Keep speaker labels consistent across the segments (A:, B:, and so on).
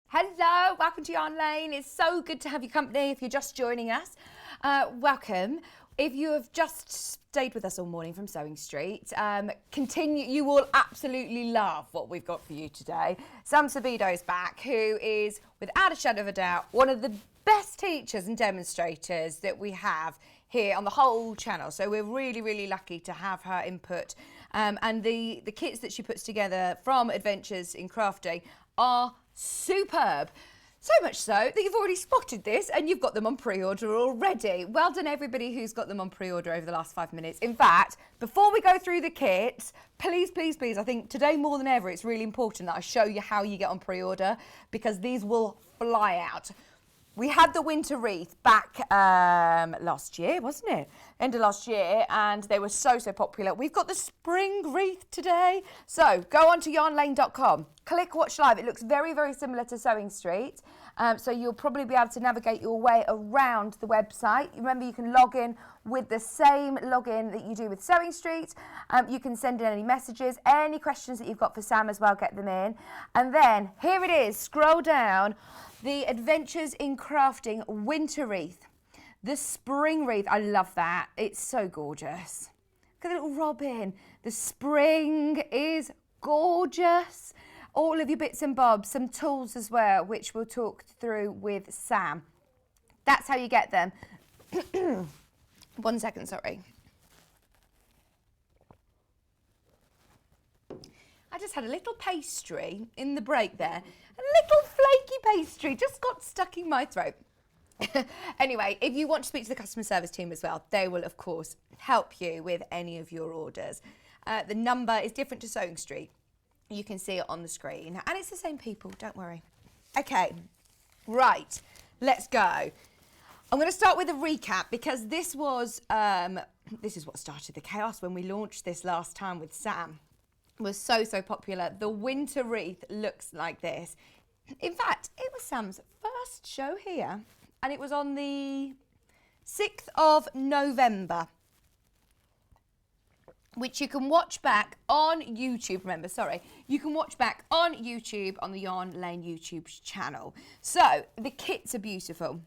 A: Hello, welcome to Yarn Lane. It's so good to have your company if you're just joining us. Welcome. If you have just stayed with us all morning from Sewing Street, you will absolutely love what we've got for you today. Sam Sabido's back, who is, without a shadow of a doubt, one of the best teachers and demonstrators that we have here on the whole channel. So we're really, really lucky to have her input. And the kits that she puts together from Adventures in Crafting are superb. So much so that you've already spotted this and you've got them on pre-order already. Well done everybody who's got them on pre-order over the last 5 minutes. In fact, before we go through the kits, please, I think today more than ever it's really important that I show you how you get on pre-order, because these will fly out. We had the winter wreath back last year, wasn't it? End of last year, and they were so popular. We've got the spring wreath today. So go on to yarnlane.com, click watch live. It looks very, very similar to Sewing Street. So you'll probably be able to navigate your way around the website. Remember, you can log in with the same login that you do with Sewing Street. You can send in any messages, any questions that you've got for Sam as well, get them in. And then here it is, scroll down. The Adventures in Crafting winter wreath. The spring wreath, I love that. It's so gorgeous. Look at the little robin. The spring is gorgeous. All of your bits and bobs, some tools as well, which we'll talk through with Sam. That's how you get them. 1 second, sorry. I just had a little pastry in the break there. A little flaky pastry just got stuck in my throat. Anyway, if you want to speak to the customer service team as well, they will, of course, help you with any of your orders. The number is different to Sewing Street. You can see it on the screen. And it's the same people, don't worry. Okay, right, let's go. I'm going to start with a recap, because this is what started the chaos when we launched this last time with Sam. Was so popular. The winter wreath looks like this. In fact, it was Sam's first show here, and it was on the 6th of November, which you can watch back on YouTube. Remember, sorry, you can watch back on YouTube on the Yarn Lane YouTube channel. So the kits are beautiful,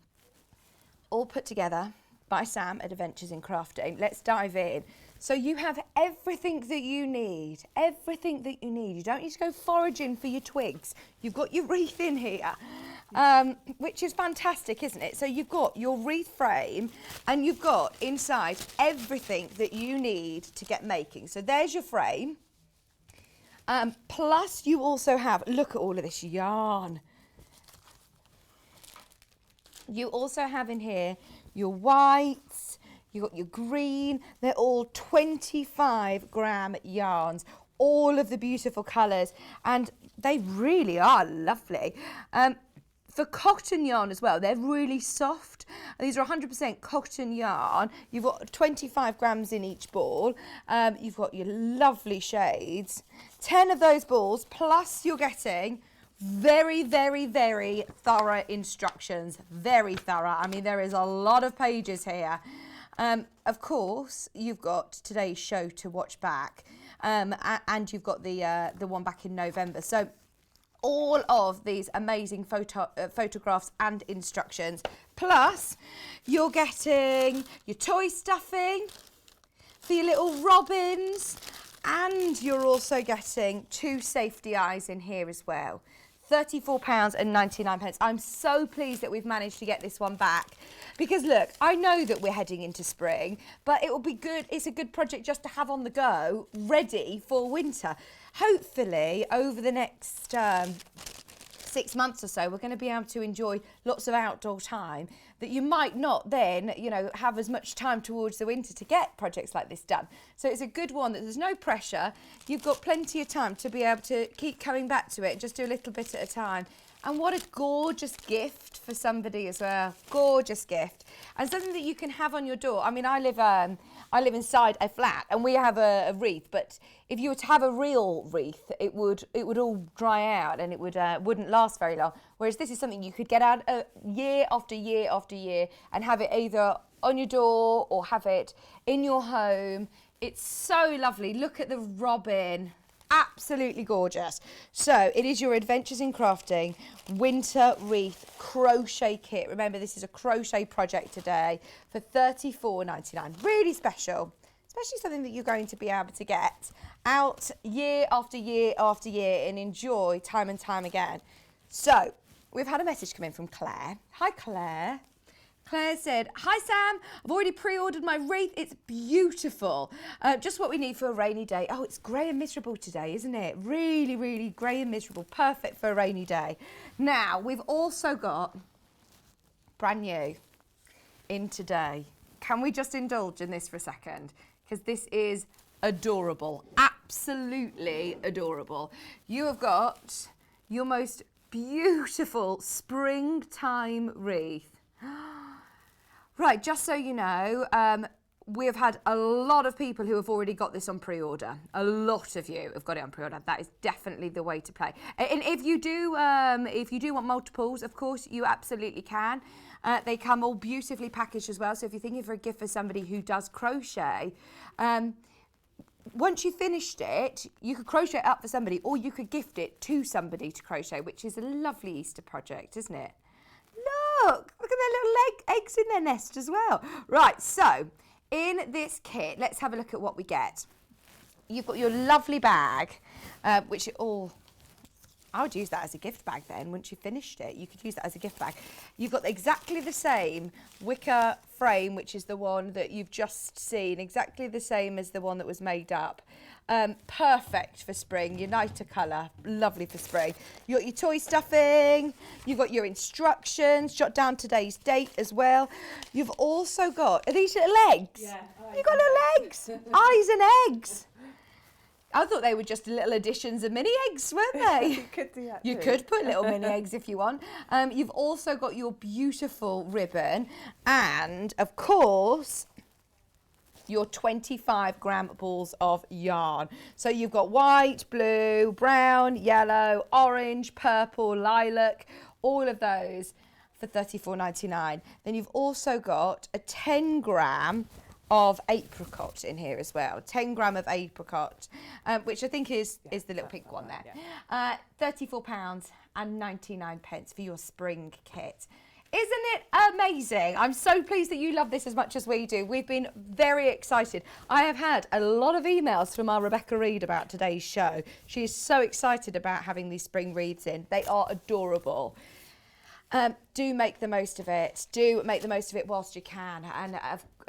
A: all put together by Sam at Adventures in Crafting. Let's dive in. So you have everything that you need, everything that you need. You don't need to go foraging for your twigs. You've got your wreath in here, which is fantastic, isn't it? So you've got your wreath frame, and you've got inside everything that you need to get making. So there's your frame. Plus you also have, look at all of this yarn. You also have in here your whites, you've got your green. They're all 25-gram yarns, all of the beautiful colours, and they really are lovely. For cotton yarn as well, they're really soft. These are 100% cotton yarn. You've got 25 grams in each ball. You've got your lovely shades. 10 of those balls, plus you're getting very, very, very thorough instructions. Very thorough. I mean, there is a lot of pages here. Of course, you've got today's show to watch back, and you've got the one back in November. So all of these amazing photographs and instructions. Plus, you're getting your toy stuffing for your little robins, and you're also getting 2 safety eyes in here as well. £34.99. I'm so pleased that we've managed to get this one back, because look, I know that we're heading into spring, but it will be good. It's a good project just to have on the go, ready for winter. Hopefully over the next 6 months or so, we're going to be able to enjoy lots of outdoor time that you might not then, have as much time towards the winter to get projects like this done. So it's a good one that there's no pressure. You've got plenty of time to be able to keep coming back to it, just do a little bit at a time. And what a gorgeous gift for somebody as well. Gorgeous gift. And something that you can have on your door. I mean, I live inside a flat and we have a wreath, but if you were to have a real wreath, it would all dry out and it wouldn't last very long. Whereas this is something you could get out year after year after year and have it either on your door or have it in your home. It's so lovely. Look at the robin. absolutely gorgeous. So it is your Adventures in Crafting Winter Wreath crochet kit. Remember, this is a crochet project today for $34.99. Really special, especially something that you're going to be able to get out year after year after year and enjoy time and time again. So we've had a message come in from Claire. Hi, Claire. Claire said, hi Sam, I've already pre-ordered my wreath. It's beautiful. Just what we need for a rainy day. Oh, it's grey and miserable today, isn't it? Really, really grey and miserable. Perfect for a rainy day. Now, we've also got brand new in today. Can we just indulge in this for a second? Because this is adorable. Absolutely adorable. You have got your most beautiful springtime wreath. Right, just so you know, we have had a lot of people who have already got this on pre-order. A lot of you have got it on pre-order. That is definitely the way to play. And if you do want multiples, of course, you absolutely can. They come all beautifully packaged as well. So if you're thinking for a gift for somebody who does crochet, once you've finished it, you could crochet it up for somebody, or you could gift it to somebody to crochet, which is a lovely Easter project, isn't it? Look at their little eggs in their nest as well. Right, so in this kit, let's have a look at what we get. You've got your lovely bag, which I would use that as a gift bag then. Once you've finished it, you could use that as a gift bag. You've got exactly the same wicker frame, which is the one that you've just seen, exactly the same as the one that was made up. Perfect for spring, your lighter colour, lovely for spring. You got your toy stuffing, you've got your instructions, jot down today's date as well. You've also got, are these little eggs?
B: Yeah.
A: You've got little eggs, eyes and eggs. I thought they were just little additions of mini eggs, weren't they?
B: You could do that
A: You
B: too.
A: could put little mini eggs if you want. You've also got your beautiful ribbon and, of course, your 25-gram balls of yarn. So you've got white, blue, brown, yellow, orange, purple, lilac, all of those for $34.99. Then you've also got a 10-gram of apricot in here as well. 10 gram of apricot, which I think is the little pink one there. Yeah. £34.99 for your spring kit. Isn't it amazing? I'm so pleased that you love this as much as we do. We've been very excited. I have had a lot of emails from our Rebecca Reed about today's show. She is so excited about having these spring wreaths in. They are adorable. Do make the most of it. Do make the most of it whilst you can. And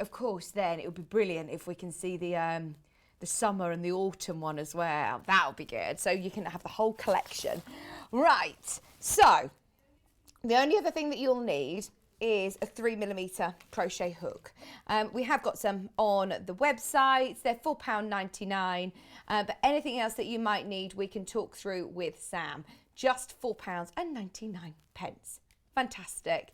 A: of course, then it would be brilliant if we can see the summer and the autumn one as well. That would be good. So you can have the whole collection. Right. So the only other thing that you'll need is a 3mm crochet hook. We have got some on the website. They're £4.99. But anything else that you might need, we can talk through with Sam. Just £4.99. Fantastic.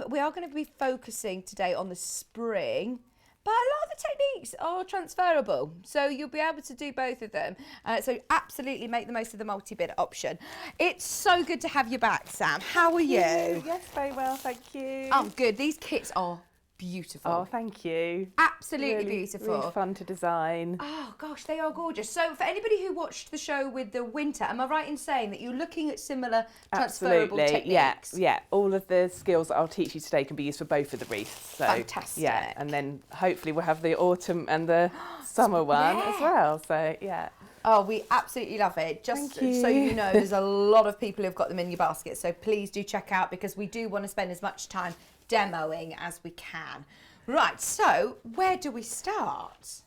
A: We are going to be focusing today on the spring, but a lot of the techniques are transferable, so you'll be able to do both of them. So absolutely make the most of the multi-bit option. It's so good to have you back, Sam. How are you?
B: Yes, very well, thank you.
A: I'm good. These kits are beautiful.
B: Oh, thank you.
A: Absolutely
B: Really,
A: beautiful.
B: really fun to design.
A: Oh gosh, they are gorgeous. So for anybody who watched the show with the winter, am I right in saying that you're looking at similar transferable techniques?
B: Yeah. All of the skills that I'll teach you today can be used for both of the wreaths. So,
A: fantastic.
B: Yeah, and then hopefully we'll have the autumn and the summer one as well. So yeah.
A: Oh, we absolutely love it. Just so you know, there's a lot of people who've got them in your basket. So please do check out, because we do want to spend as much time demoing as we can. Right, so where do we start?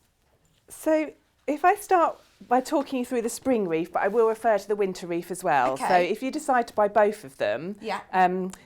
B: So if I start by talking you through the spring wreath, but I will refer to the winter wreath as well.
A: Okay.
B: So if you decide to buy both of them,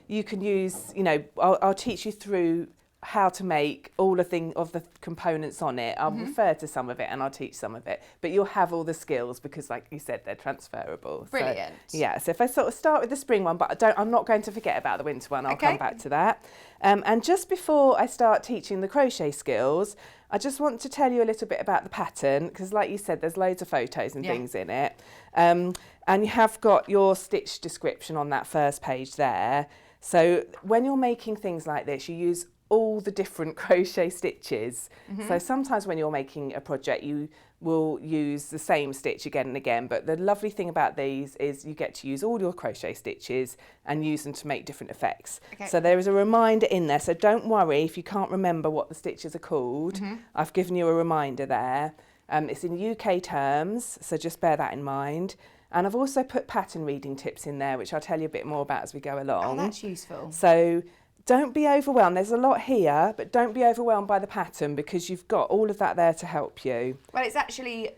B: you can use, I'll teach you through how to make all of the components on it. I'll refer to some of it and I'll teach some of it, but you'll have all the skills because, like you said, they're transferable.
A: Brilliant.
B: So, yeah, so if I sort of start with the spring one, but I'm not going to forget about the winter one. I'll come back to that. And just before I start teaching the crochet skills, I just want to tell you a little bit about the pattern, because like you said, there's loads of photos and things in it. And you have got your stitch description on that first page there. So when you're making things like this, you use all the different crochet stitches. So sometimes when you're making a project, you will use the same stitch again and again, but the lovely thing about these is you get to use all your crochet stitches and use them to make different effects.
A: Okay.
B: So there is a reminder in there, so don't worry if you can't remember what the stitches are called. I've given you a reminder there. It's in UK terms, so just bear that in mind. And I've also put pattern reading tips in there, which I'll tell you a bit more about as we go along.
A: Oh, that's useful.
B: So don't be overwhelmed. There's a lot here, but don't be overwhelmed by the pattern because you've got all of that there to help you.
A: Well, it's actually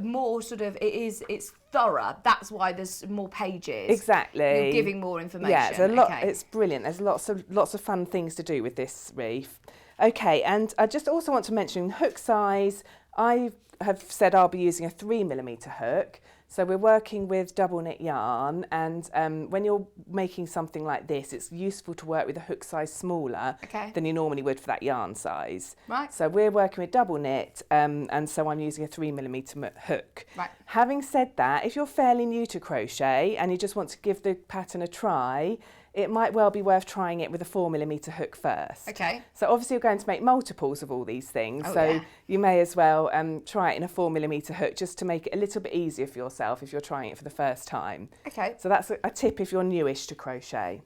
A: more sort of, it's thorough. That's why there's more pages.
B: Exactly.
A: You're giving more information.
B: Yeah, it's a lot.
A: Okay.
B: It's brilliant. There's lots of fun things to do with this wreath. Okay, and I just also want to mention hook size. I have said I'll be using a 3mm hook. So we're working with double knit yarn, and when you're making something like this, it's useful to work with a hook size smaller than you normally would for that yarn size.
A: Right.
B: So we're working with double knit, and so I'm using a 3mm hook.
A: Right.
B: Having said that, if you're fairly new to crochet and you just want to give the pattern a try, it might well be worth trying it with a 4mm hook first.
A: Okay.
B: So obviously you're going to make multiples of all these things, so
A: yeah.
B: you may as well try it in a 4mm hook just to make it a little bit easier for yourself if you're trying it for the first time.
A: Okay.
B: So that's a tip if you're newish to crochet.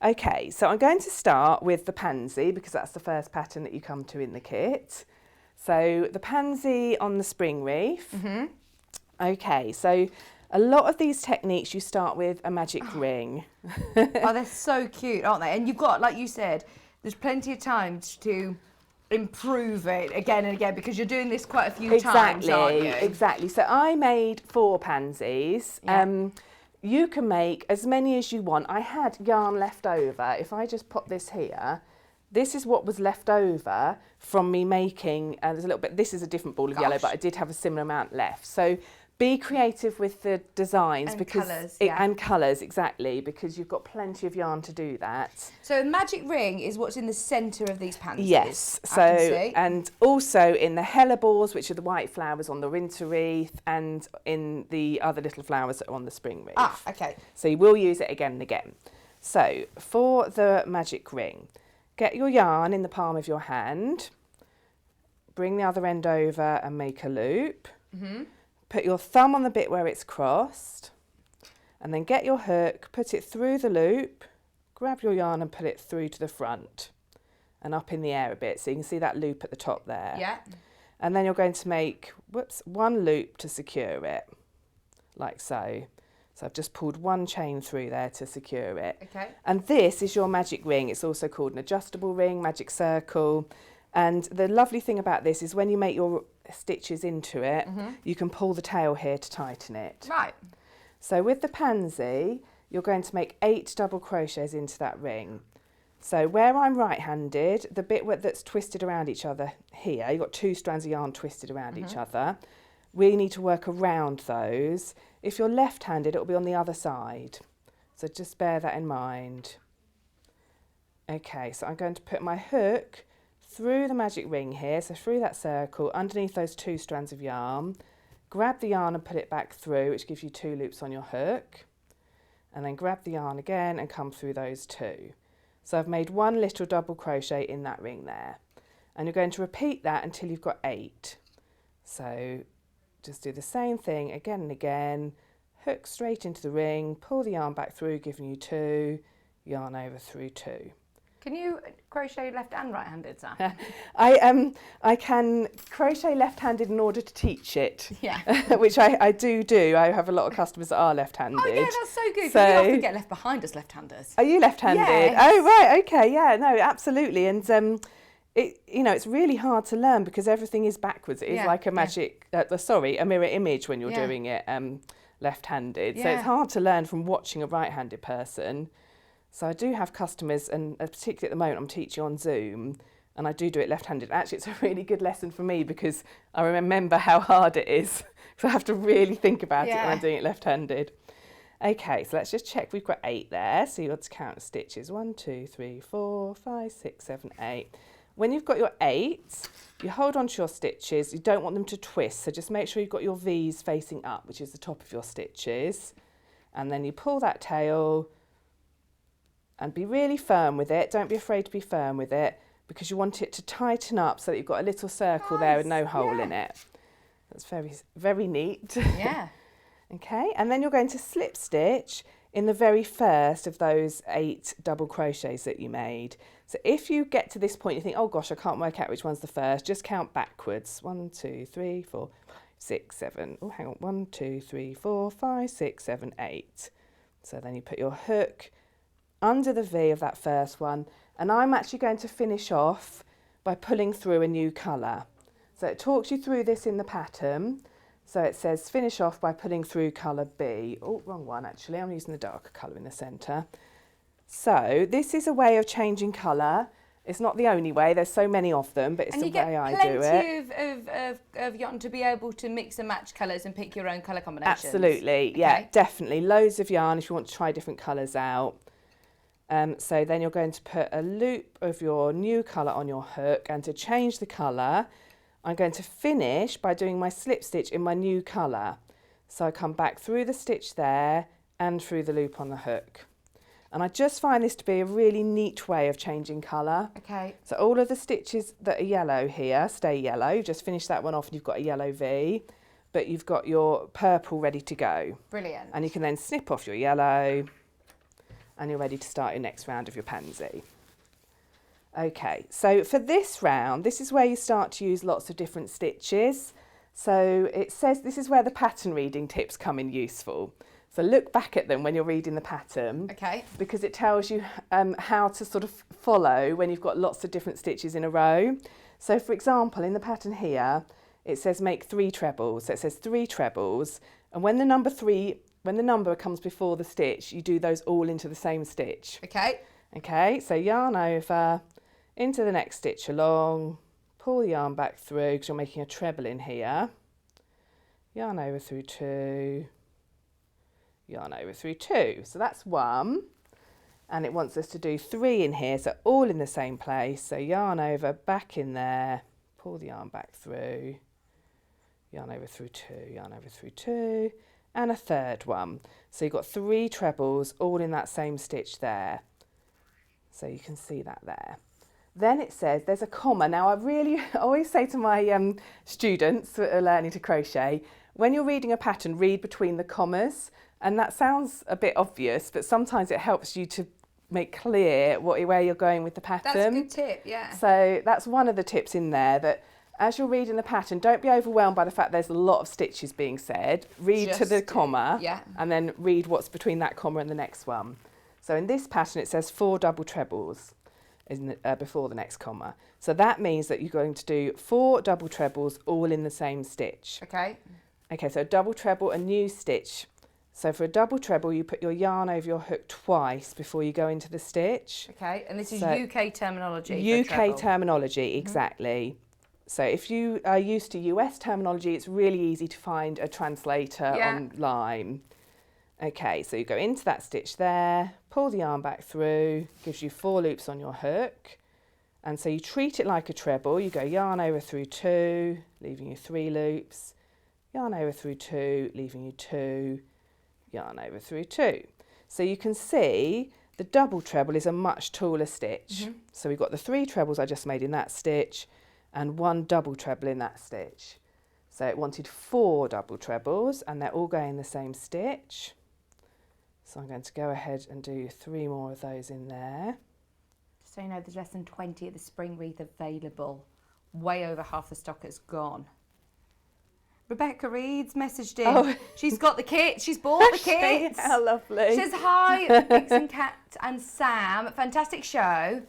B: Okay, so I'm going to start with the pansy because that's the first pattern that you come to in the kit. So the pansy on the spring wreath. Okay, so a lot of these techniques you start with a magic ring.
A: Oh, they're so cute, aren't they? And you've got, like you said, there's plenty of time to improve it again and again because you're doing this quite a few times, aren't you?
B: Exactly. So I made 4 pansies.
A: Yeah.
B: You can make as many as you want. I had yarn left over. If I just pop this here, this is what was left over from me making, there's a little bit, this is a different ball of yellow, but I did have a similar amount left. So be creative with the designs
A: and
B: because
A: colours,
B: and colours, exactly, because you've got plenty of yarn to do that.
A: So magic ring is what's in the centre of these pansies.
B: Yes, so and also in the hella balls, which are the white flowers on the winter wreath, and in the other little flowers that are on the spring wreath.
A: Ah, okay.
B: So you will use it again and again. So for the magic ring, get your yarn in the palm of your hand, bring the other end over and make a loop. Put your thumb on the bit where it's crossed, and then get your hook, put it through the loop, grab your yarn and put it through to the front and up in the air a bit so you can see that loop at the top there.
A: Yeah.
B: And then you're going to make, one loop to secure it, like so. So I've just pulled one chain through there to secure it.
A: Okay.
B: And this is your magic ring. It's also called an adjustable ring, magic circle. And the lovely thing about this is when you make your stitches into it, you can pull the tail here to tighten it.
A: Right.
B: So with the pansy, you're going to make 8 double crochets into that ring. So where I'm right-handed, the bit that's twisted around each other here, you've got 2 strands of yarn twisted around each other. We need to work around those. If you're left-handed, it'll be on the other side. So just bear that in mind. Okay, so I'm going to put my hook through the magic ring here, so through that circle, underneath those 2 strands of yarn, grab the yarn and put it back through, which gives you 2 loops on your hook, and then grab the yarn again and come through those 2. So I've made 1 little double crochet in that ring there, and you're going to repeat that until you've got 8. So just do the same thing again and again, hook straight into the ring, pull the yarn back through, giving you 2, yarn over through 2.
A: Can you crochet left and right-handed, Sam?
B: I can crochet left-handed in order to teach it.
A: Yeah.
B: Which I do. I have a lot of customers that are left-handed.
A: Oh yeah, that's so good.
B: So,
A: you often get left behind as left-handers.
B: Are you left-handed?
A: Yes.
B: Oh right, okay, yeah, no, absolutely. And it's really hard to learn because everything is backwards. It is like a magic, a mirror image when you're doing it left-handed. So it's hard to learn from watching a right-handed person. So I do have customers, and particularly at the moment I'm teaching on Zoom, and I do it left-handed. Actually, it's a really good lesson for me because I remember how hard it is. So I have to really think about it when I'm doing it left-handed. Okay, so let's just check we've got 8 there. So you want to count the stitches. 1, 2, 3, 4, 5, 6, 7, 8. When you've got your 8, you hold on to your stitches. You don't want them to twist, so just make sure you've got your V's facing up, which is the top of your stitches. And then you pull that tail, and be really firm with it. Don't be afraid to be firm with it, because you want it to tighten up so that you've got a little circle there with no hole in it. That's very, very neat.
A: Yeah.
B: Okay, and then you're going to slip stitch in the very first of those 8 double crochets that you made. So if you get to this point, you think, oh gosh, I can't work out which one's the first, just count backwards. 1, 2, 3, 4, 6, 7. Oh, hang on. 1, 2, 3, 4, 5, 6, 7, 8. So then you put your hook under the V of that first one, and I'm actually going to finish off by pulling through a new colour. So it talks you through this in the pattern. So it says finish off by pulling through colour B. Oh, wrong one actually, I'm using the darker colour in the centre. So this is a way of changing colour. It's not the only way, there's so many of them, but it's the way I do it.
A: And you get plenty of yarn to be able to mix and match colours and pick your own colour combinations.
B: Absolutely, yeah, definitely. Loads of yarn if you want to try different colours out. So then you're going to put a loop of your new colour on your hook, and to change the colour, I'm going to finish by doing my slip stitch in my new colour. So I come back through the stitch there and through the loop on the hook. And I just find this to be a really neat way of changing colour.
A: Okay.
B: So all of the stitches that are yellow here stay yellow. You just finish that one off and you've got a yellow V, but you've got your purple ready to go.
A: Brilliant.
B: And you can then snip off your yellow and you're ready to start your next round of your pansy. Okay, so for this round, this is where you start to use lots of different stitches. So it says this is where the pattern reading tips come in useful. So look back at them when you're reading the pattern.
A: Okay.
B: Because it tells you how to sort of follow when you've got lots of different stitches in a row. So for example, in the pattern here, it says make 3 trebles. So it says 3 trebles. And when the number comes before the stitch, you do those all into the same stitch.
A: Okay.
B: Okay, so yarn over, into the next stitch along, pull the yarn back through because you're making a treble in here, yarn over through 2, yarn over through 2. So that's 1, and it wants us to do 3 in here, so all in the same place. So yarn over, back in there, pull the yarn back through, yarn over through 2, yarn over through 2, and a third one. So you've got 3 trebles all in that same stitch there. So you can see that there. Then it says there's a comma. Now I always say to my students that are learning to crochet, when you're reading a pattern, read between the commas. And that sounds a bit obvious, but sometimes it helps you to make clear where you're going with the pattern.
A: That's a good tip, yeah.
B: So that's one of the tips in there, that as you're reading the pattern, don't be overwhelmed by the fact there's a lot of stitches being said. Read to the comma, and then read what's between that comma and the next one. So in this pattern, it says 4 double trebles before the next comma. So that means that you're going to do 4 double trebles all in the same stitch.
A: Okay.
B: Okay, so double treble, a new stitch. So for a double treble, you put your yarn over your hook twice before you go into the stitch.
A: Okay, and this is UK terminology.
B: UK terminology, exactly. So if you are used to US terminology, it's really easy to find a translator online. Okay, so you go into that stitch there, pull the yarn back through, gives you 4 loops on your hook. And so you treat it like a treble. You go yarn over through 2, leaving you 3 loops, yarn over through 2, leaving you 2, yarn over through 2. So you can see the double treble is a much taller stitch. So we've got the 3 trebles I just made in that stitch and 1 double treble in that stitch. So it wanted 4 double trebles, and they're all going in the same stitch. So I'm going to go ahead and do 3 more of those in there.
A: Just so you know, there's less than 20 of the spring wreath available. Way over half the stock is gone. Rebecca Reed's messaged in. Oh. She's got the kit. She's bought the kits.
B: How lovely.
A: She says, hi, Vixen Cat and Sam. Fantastic show.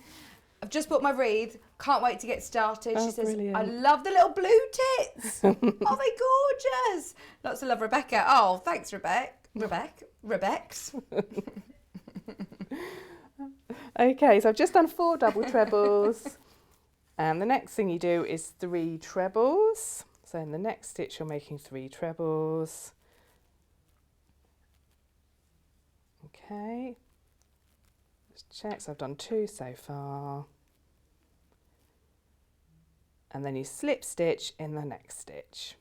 A: I've just bought my wreath. Can't wait to get started. She says, brilliant. I love the little blue tits. Oh, they're gorgeous. Lots of love, Rebecca. Oh, thanks, Rebecca. Rebec's.
B: Okay, so I've just done 4 double trebles. And the next thing you do is 3 trebles. So in the next stitch, you're making 3 trebles. Okay. Just check. So I've done 2 so far. And then you slip stitch in the next stitch.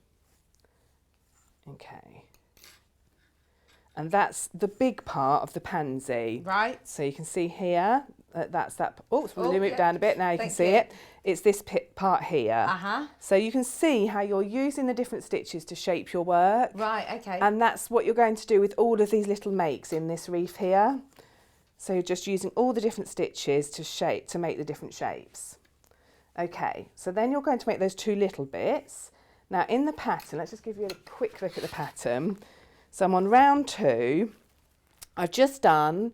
B: Okay. And that's the big part of the pansy.
A: Right.
B: So you can see here, That's that. Oh, so we'll move it
A: yeah.
B: down a bit. Now you can
A: Thank
B: see
A: you.
B: it. It's this part here.
A: Uh-huh.
B: So you can see how you're using the different stitches to shape your work.
A: Right, okay.
B: And that's what you're going to do with all of these little makes in this wreath here. So you're just using all the different stitches to make the different shapes. Okay, so then you're going to make those two little bits. Now in the pattern, let's just give you a quick look at the pattern. So I'm on round 2. I've just done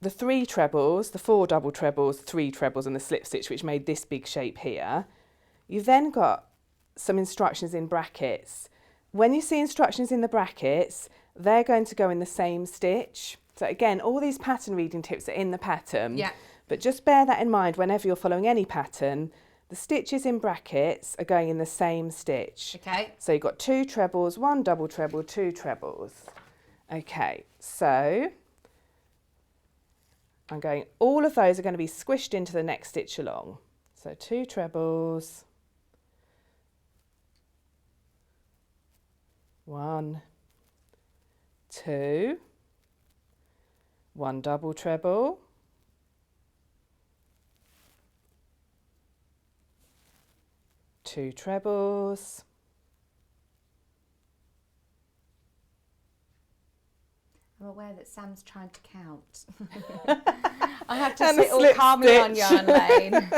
B: the 3 trebles, the 4 double trebles, 3 trebles and the slip stitch, which made this big shape here. You've then got some instructions in brackets. When you see instructions in the brackets, they're going to go in the same stitch. So again, all these pattern reading tips are in the pattern.
A: Yeah.
B: But just bear that in mind whenever you're following any pattern, the stitches in brackets are going in the same stitch.
A: Okay.
B: So you've got 2 trebles, 1 double treble, 2 trebles. Okay, so I'm going, all of those are going to be squished into the next stitch along. So 2 trebles, 1, 2, 1 double treble, 2 trebles,
A: I'm aware that Sam's trying to count. I have to
B: And a
A: sit all
B: slip
A: calmly on
B: stitch.
A: yarn lane.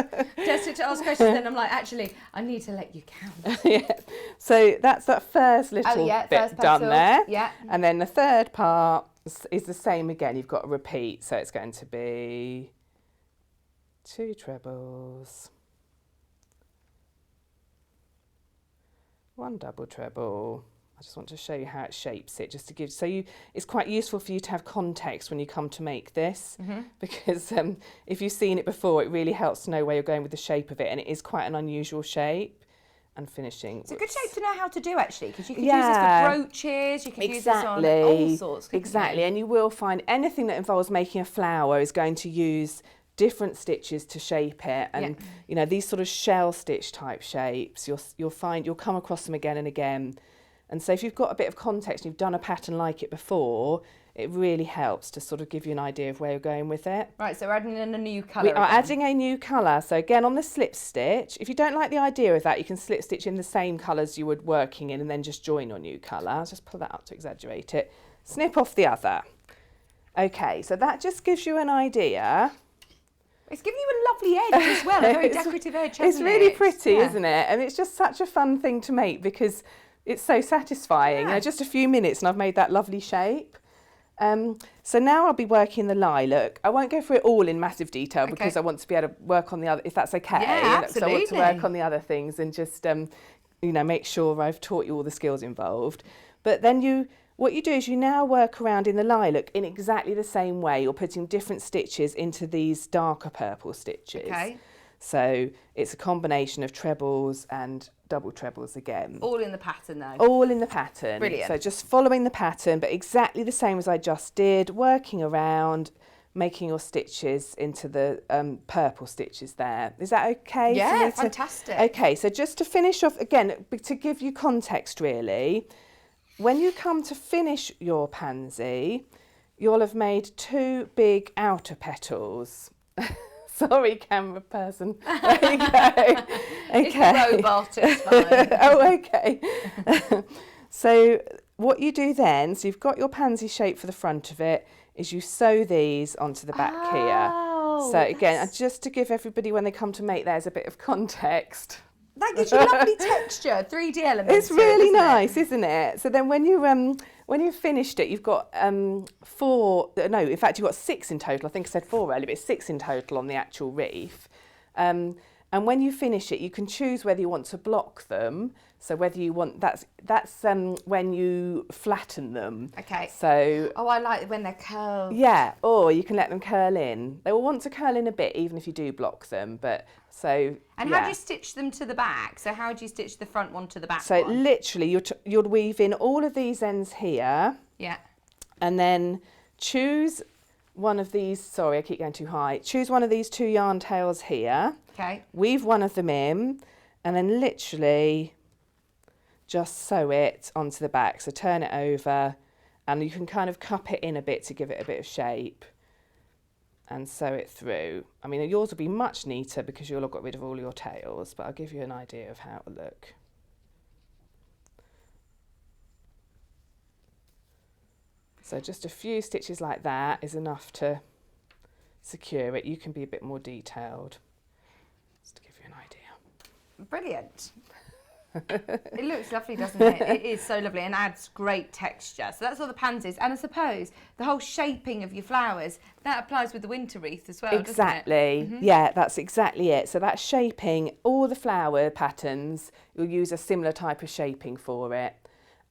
A: Just to ask questions, then I'm like, actually, I need to let you count.
B: yeah. So that's that first little bit
A: first
B: done
A: petal.
B: there.
A: Yeah.
B: And then the third part is the same again. You've got to repeat. So it's going to be 2 trebles, 1 double treble. I just want to show you how it shapes it, just to give, it's quite useful for you to have context when you come to make this, because if you've seen it before, it really helps to know where you're going with the shape of it, and it is quite an unusual shape. And finishing.
A: It's a good shape to know how to do, actually, because you could use this for brooches, you could use this on all sorts.
B: Exactly, and you will find anything that involves making a flower is going to use different stitches to shape it, and you know, these sort of shell stitch type shapes, you'll come across them again and again. And so if you've got a bit of context and you've done a pattern like it before, it really helps to sort of give you an idea of where you're going with it.
A: Right, so we're adding in a new colour.
B: We are adding a new colour. So again, on the slip stitch, if you don't like the idea of that, you can slip stitch in the same colours you were working in and then just join your new colour. I'll just pull that up to exaggerate it. Snip off the other. Okay, so that just gives you an idea.
A: It's giving you a lovely edge as well, a very decorative edge, hasn't
B: It's really
A: it?
B: pretty, isn't it? And it's just such a fun thing to make because it's so satisfying. You know, just a few minutes and I've made that lovely shape. So now I'll be working the lilac. I won't go through it all in massive detail because I want to be able to work on the other, if that's okay.
A: Yeah, absolutely.
B: So I want to work on the other things and just, you know, make sure I've taught you all the skills involved. But then what you do is you now work around in the lilac in exactly the same way. You're putting different stitches into these darker purple stitches.
A: Okay.
B: So it's a combination of trebles and double trebles again.
A: All in the pattern though.
B: All in the pattern.
A: Brilliant.
B: So just following the pattern, but exactly the same as I just did, working around, making your stitches into the purple stitches there. Is that okay?
A: Yeah, fantastic.
B: Okay, so just to finish off, again, to give you context really, when you come to finish your pansy, you'll have made 2 big outer petals. Sorry, camera person. There you go. Okay.
A: It's a robot, it's fine.
B: Oh, okay. So what you do then, so you've got your pansy shape for the front of it, is you sew these onto the back here. So again, just to give everybody when they come to make theirs a bit of context.
A: That gives you lovely texture, 3D elements.
B: It's really nice, isn't it? So then when you've finished it, you've got 4, no, in fact, you've got 6 in total. I think I said 4 earlier, but it's 6 in total on the actual wreath. And when you finish it, you can choose whether you want to block them. So whether you want, that's when you flatten them.
A: Okay.
B: So.
A: Oh, I like when they're curled.
B: Yeah, or you can let them curl in. They will want to curl in a bit, even if you do block them, but so.
A: And how do you stitch them to the back? So how do you stitch the front one to the back
B: So
A: one?
B: literally, you'll weave in all of these ends here.
A: Yeah.
B: And then choose one of these, sorry, I keep going too high. Choose one of these 2 yarn tails here.
A: Okay.
B: Weave one of them in, and then literally just sew it onto the back. So turn it over, and you can kind of cup it in a bit to give it a bit of shape. and sew it through. I mean, yours will be much neater because you'll have got rid of all your tails, but I'll give you an idea of how it will look. So just a few stitches like that is enough to secure it. You can be a bit more detailed, just to give you an idea.
A: Brilliant. It looks lovely, doesn't it? It is so lovely and adds great texture. So that's all the pansies. And I suppose the whole shaping of your flowers, that applies with the winter wreath as well,
B: exactly.
A: doesn't it?
B: Yeah, that's exactly it. So that shaping, all the flower patterns, you'll use a similar type of shaping for it.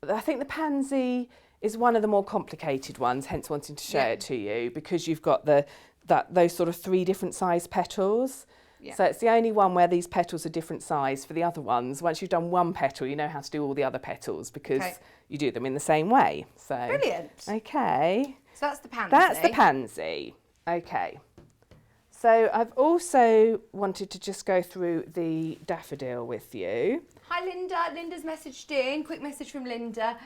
B: I think the pansy is one of the more complicated ones, hence wanting to show it to you, because you've got those sort of 3 different size petals. Yeah. So it's the only one where these petals are different size. For the other ones, once you've done one petal, you know how to do all the other petals because you do them in the same way. So
A: brilliant.
B: Okay.
A: So that's the pansy.
B: That's the pansy. Okay. So I've also wanted to just go through the daffodil with you.
A: Hi Linda. Linda's messaged in. Quick message from Linda.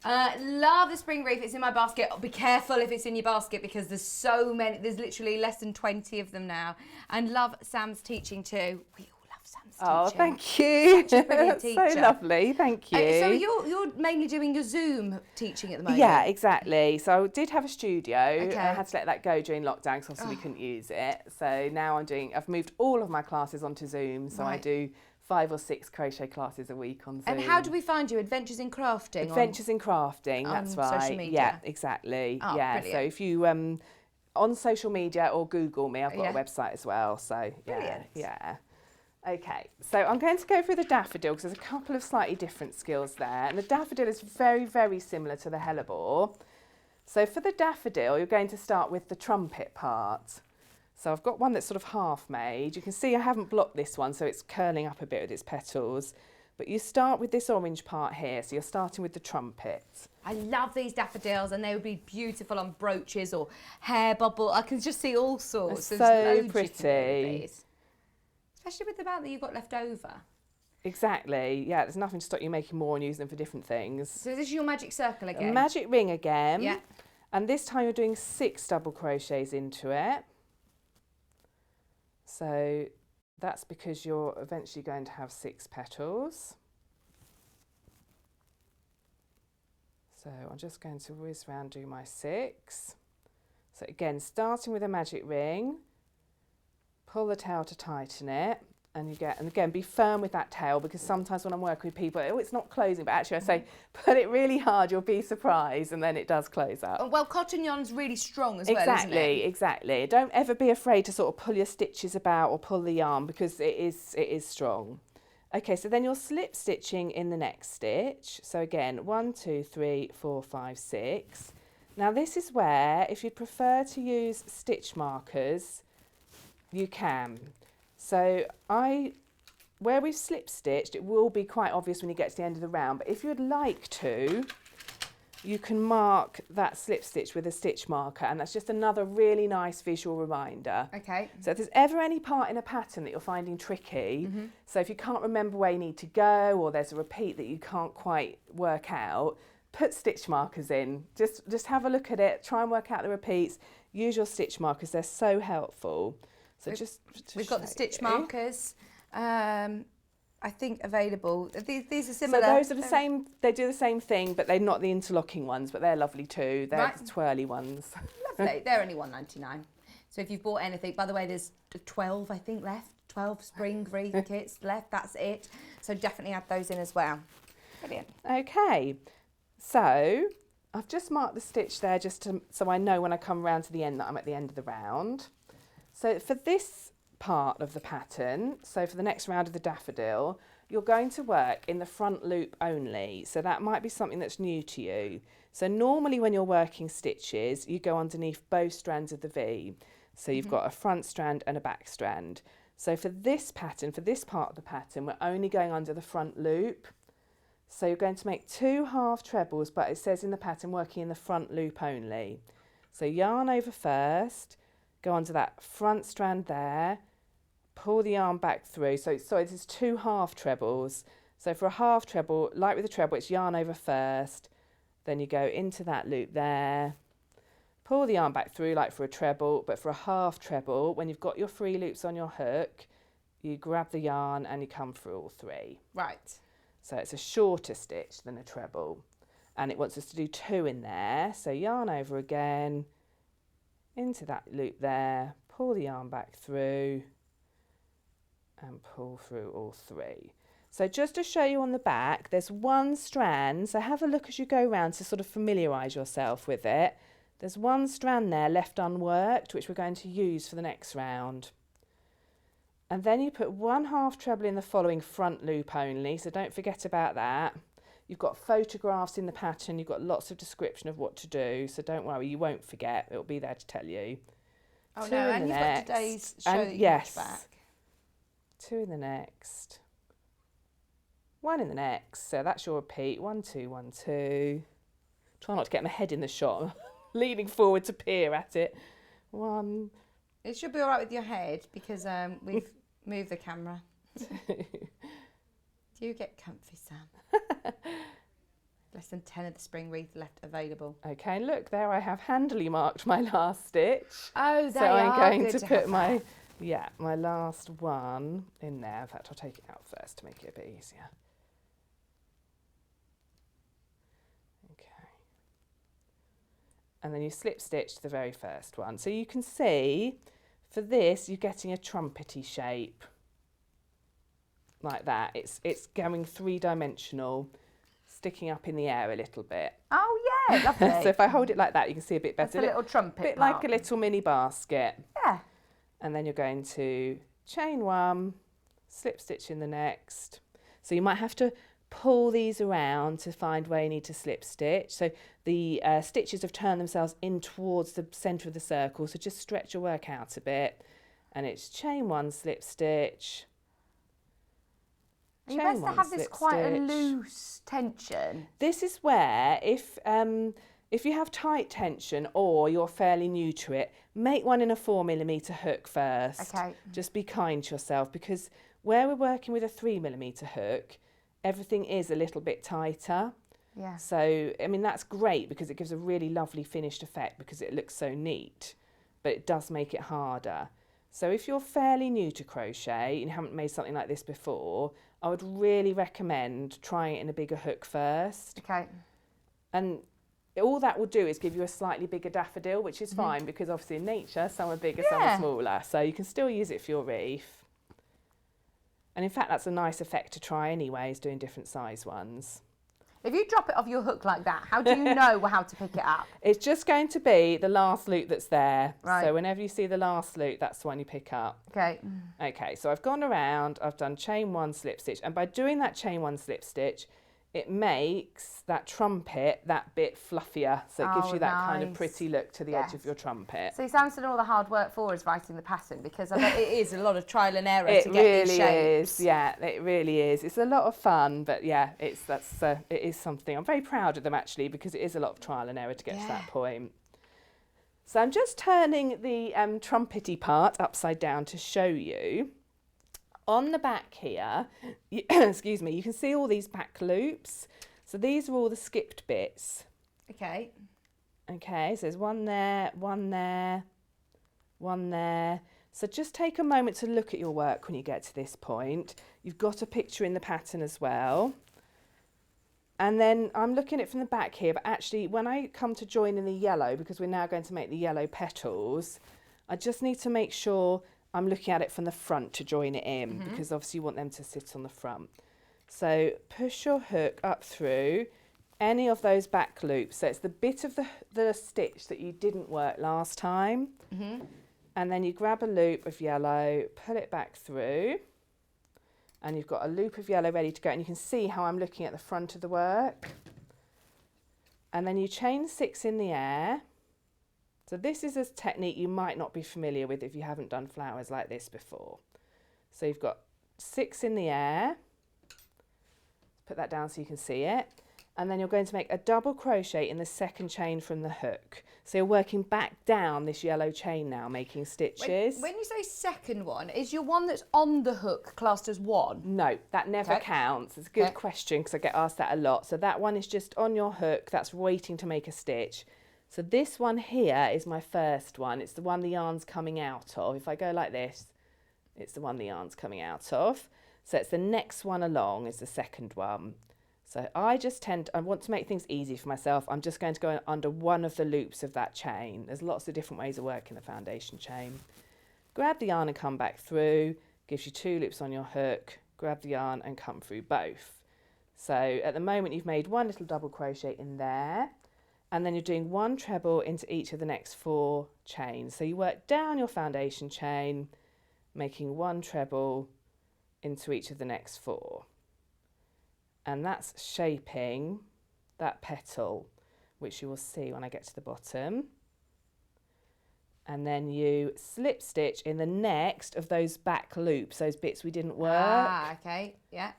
A: Love the spring wreath. It's in my basket. Be careful if it's in your basket because there's so many. There's literally less than 20 of them now. And love Sam's teaching too. We all love Sam's teaching.
B: Oh, thank you.
A: Such a brilliant teacher.
B: So lovely. Thank you.
A: So you're mainly doing your Zoom teaching at the moment?
B: Yeah, exactly. So I did have a studio.
A: Okay.
B: I had to let that go during lockdown because obviously we couldn't use it. So now I've moved all of my classes onto Zoom. So I do 5 or 6 crochet classes a week on Zoom.
A: And how do we find you? Adventures in Crafting?
B: Adventures in Crafting, that's right.
A: Social media?
B: Yeah, exactly.
A: Oh,
B: yeah,
A: brilliant.
B: so if you on social media or Google me, I've got a website as well. So
A: brilliant.
B: Yeah. Okay, so I'm going to go through the daffodil because there's a couple of slightly different skills there. And the daffodil is very, very similar to the hellebore. So for the daffodil, you're going to start with the trumpet part. So I've got one that's sort of half made. You can see I haven't blocked this one, so it's curling up a bit with its petals. But you start with this orange part here, so you're starting with the trumpet.
A: I love these daffodils and they would be beautiful on brooches or hair bubble. I can just see all sorts.
B: They're
A: There's
B: so
A: loads you can do with
B: pretty.
A: these. Especially with the amount that you've got left over.
B: Exactly, yeah, there's nothing to stop you making more and using them for different things.
A: So this is your magic circle again?
B: A magic ring again.
A: Yeah.
B: And this time you're doing 6 double crochets into it. So that's because you're eventually going to have 6 petals. So I'm just going to whiz round, do my 6. So again, starting with a magic ring, pull the tail to tighten it, and again, be firm with that tail because sometimes when I'm working with people, oh, it's not closing, but actually I say, put it really hard, you'll be surprised, and then it does close up.
A: Well, cotton yarn's really strong as well, isn't it?
B: Exactly. Don't ever be afraid to sort of pull your stitches about or pull the yarn because it is strong. Okay, so then you're slip stitching in the next stitch. So again, 1, 2, 3, 4, 5, 6. Now this is where, if you'd prefer to use stitch markers, you can. So where we've slip stitched, it will be quite obvious when you get to the end of the round, but if you'd like to, you can mark that slip stitch with a stitch marker, and that's just another really nice visual reminder.
A: Okay.
B: So if there's ever any part in a pattern that you're finding tricky, so if you can't remember where you need to go or there's a repeat that you can't quite work out, put stitch markers in. Just have a look at it, try and work out the repeats, use your stitch markers, they're so helpful. So
A: we've got the stitch markers, I think available. These are similar.
B: So those are the same, they do the same thing, but they're not the interlocking ones, but they're lovely too. They're the twirly ones.
A: Lovely, they're only $1.99. So if you've bought anything, by the way, there's 12, I think, left. 12 spring wreath kits left, that's it. So definitely add those in as well. Brilliant.
B: Okay, so I've just marked the stitch there so I know when I come round to the end that I'm at the end of the round. So for this part of the pattern, so for the next round of the daffodil, you're going to work in the front loop only. So that might be something that's new to you. So normally when you're working stitches, you go underneath both strands of the V. So you've got a front strand and a back strand. So for this pattern, for this part of the pattern, we're only going under the front loop. So you're going to make 2 half trebles, but it says in the pattern working in the front loop only. So yarn over first, go onto that front strand there, pull the yarn back through. So sorry, this is 2 half trebles. So for a half treble, like with the treble, it's yarn over first, then you go into that loop there, pull the yarn back through like for a treble, but for a half treble, when you've got your 3 loops on your hook, you grab the yarn and you come through all 3.
A: Right.
B: So it's a shorter stitch than a treble, and it wants us to do 2 in there. So yarn over again, into that loop there, pull the yarn back through and pull through all 3. So just to show you on the back, there's 1 strand, so have a look as you go round to sort of familiarise yourself with it. There's 1 strand there left unworked, which we're going to use for the next round. And then you put 1 half treble in the following front loop only, so don't forget about that. You've got photographs in the pattern, you've got lots of description of what to do, so don't worry, you won't forget, it'll be there to tell you.
A: Oh no, and you've got today's show that you watch back.
B: 2 in the next, 1 in the next, so that's your repeat, 1, 2, 1, 2. Try not to get my head in the shot, leaning forward to peer at it. 1.
A: It should be all right with your head because we've moved the camera. Do you get comfy, Sam? Less than 10 of the spring wreath left available.
B: Okay, look there, I have handily marked my last stitch.
A: Oh, they
B: so I'm
A: are
B: going
A: good
B: to put
A: have
B: my last one in there. In fact, I'll take it out first to make it a bit easier. Okay. And then you slip stitch the very first one. So you can see for this you're getting a trumpety shape. Like that. It's going 3-dimensional, sticking up in the air a little bit.
A: Oh yeah, lovely.
B: So if I hold it like that, you can see a bit better.
A: That's a little trumpet.
B: Bit like a little mini basket.
A: Yeah.
B: And then you're going to chain 1, slip stitch in the next. So you might have to pull these around to find where you need to slip stitch. So the stitches have turned themselves in towards the centre of the circle. So just stretch your work out a bit. And it's chain 1, slip stitch.
A: You best to have this quite a loose tension.
B: This is where if you have tight tension or you're fairly new to it, make one in a 4mm hook first.
A: Okay.
B: Just be kind to yourself because where we're working with a 3mm hook, everything is a little bit tighter.
A: Yeah.
B: So, I mean, that's great because it gives a really lovely finished effect because it looks so neat, but it does make it harder. So if you're fairly new to crochet and you haven't made something like this before, I would really recommend trying it in a bigger hook first.
A: Okay.
B: And all that will do is give you a slightly bigger daffodil, which is fine because obviously in nature, some are bigger, some are smaller. So you can still use it for your wreath. And in fact, that's a nice effect to try anyway, is doing different size ones.
A: If you drop it off your hook like that, how do you know how to pick it up?
B: It's just going to be the last loop that's there.
A: Right.
B: So whenever you see the last loop, that's the one you pick up.
A: Okay.
B: Okay, so I've gone around, I've done chain 1 slip stitch, and by doing that chain 1 slip stitch, it makes that trumpet that bit fluffier, so it gives you that kind of pretty look to the edge of your trumpet.
A: So Sam's done all the hard work for us writing the pattern because I bet it is a lot of trial and error
B: It
A: to get these shapes.
B: really is, yeah, it really is. It's a lot of fun, but yeah, it is something. I'm very proud of them actually because it is a lot of trial and error to get to that point. So I'm just turning the trumpety part upside down to show you. On the back here, excuse me, you can see all these back loops. So these are all the skipped bits.
A: Okay.
B: Okay, so there's one there, one there, one there. So just take a moment to look at your work when you get to this point. You've got a picture in the pattern as well. And then I'm looking at it from the back here, but actually when I come to join in the yellow, because we're now going to make the yellow petals, I just need to make sure I'm looking at it from the front to join it in because obviously you want them to sit on the front. So push your hook up through any of those back loops. So it's the bit of the stitch that you didn't work last time. And then you grab a loop of yellow, pull it back through, and you've got a loop of yellow ready to go. And you can see how I'm looking at the front of the work. And then you chain 6 in the air. So this is a technique you might not be familiar with if you haven't done flowers like this before. So you've got 6 in the air. Put that down so you can see it. And then you're going to make a double crochet in the second chain from the hook. So you're working back down this yellow chain now, making stitches.
A: When you say second one, is your one that's on the hook classed as 1?
B: No, that never counts. It's a good question because I get asked that a lot. So that one is just on your hook. That's waiting to make a stitch. So this one here is my first one. It's the one the yarn's coming out of. If I go like this, it's the one the yarn's coming out of. So it's the next one along is the second one. So I want to make things easy for myself. I'm just going to go under one of the loops of that chain. There's lots of different ways of working the foundation chain. Grab the yarn and come back through. Gives you 2 loops on your hook. Grab the yarn and come through both. So at the moment you've made 1 little double crochet in there, and then you're doing 1 treble into each of the next 4 chains. So you work down your foundation chain, making 1 treble into each of the next 4. And that's shaping that petal, which you will see when I get to the bottom. And then you slip stitch in the next of those back loops, those bits we didn't work.
A: Ah, okay, yeah.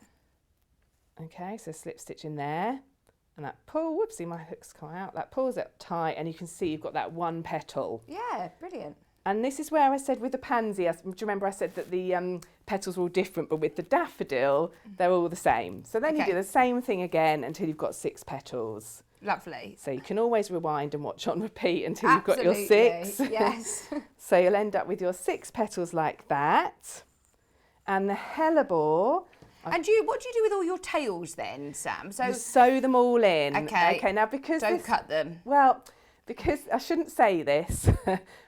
B: Okay, so slip stitch in there, and that pull, whoopsie, my hook's come out, that pulls it tight, and you can see you've got that 1 petal.
A: Yeah, brilliant.
B: And this is where I said with the pansy, do you remember I said that the petals were all different, but with the daffodil, they're all the same. So then you do the same thing again until you've got 6 petals.
A: Lovely.
B: So you can always rewind and watch on repeat until you've got your 6.
A: Yes.
B: So you'll end up with your 6 petals like that. And the hellebore.
A: And what do you do with all your tails then, Sam? So
B: you sew them all in.
A: Okay.
B: Okay, now because
A: don't cut them.
B: Well, because I shouldn't say this,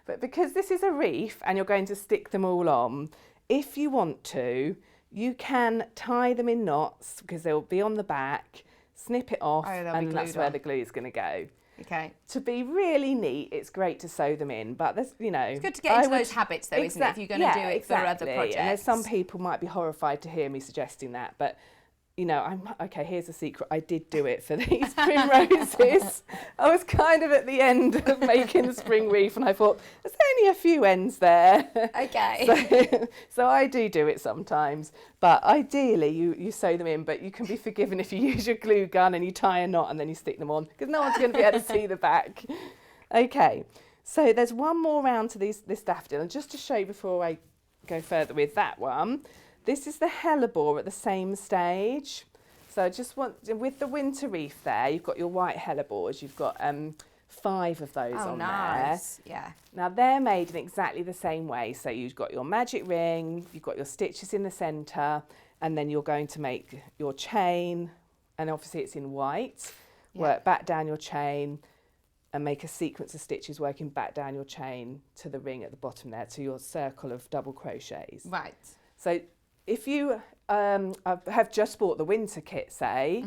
B: but because this is a wreath and you're going to stick them all on, if you want to, you can tie them in knots because they'll be on the back, snip it off, and that's where the glue is going to go.
A: Okay.
B: To be really neat, it's great to sew them in, but there's,
A: it's good to get into those habits though, isn't it, if you're going to do it for other projects.
B: And there's some people might be horrified to hear me suggesting that, but okay, here's a secret. I did do it for these primroses. I was kind of at the end of making the spring wreath and I thought, there's only a few ends there.
A: Okay.
B: So I do it sometimes. But ideally, you sew them in, but you can be forgiven if you use your glue gun and you tie a knot and then you stick them on, because no one's going to be able to see the back. Okay, so there's one more round to this daffodil. And just to show you before I go further with that one, this is the hellebore at the same stage. So I just want, with the winter wreath there, you've got your white hellebores. You've got 5 of those on
A: nice.
B: there.
A: Yeah.
B: Now they're made in exactly the same way. So you've got your magic ring, you've got your stitches in the centre, and then you're going to make your chain, and obviously it's in white. Yeah. Work back down your chain and make a sequence of stitches working back down your chain to the ring at the bottom there, to your circle of double crochets.
A: Right.
B: So if you have just bought the winter kit, say,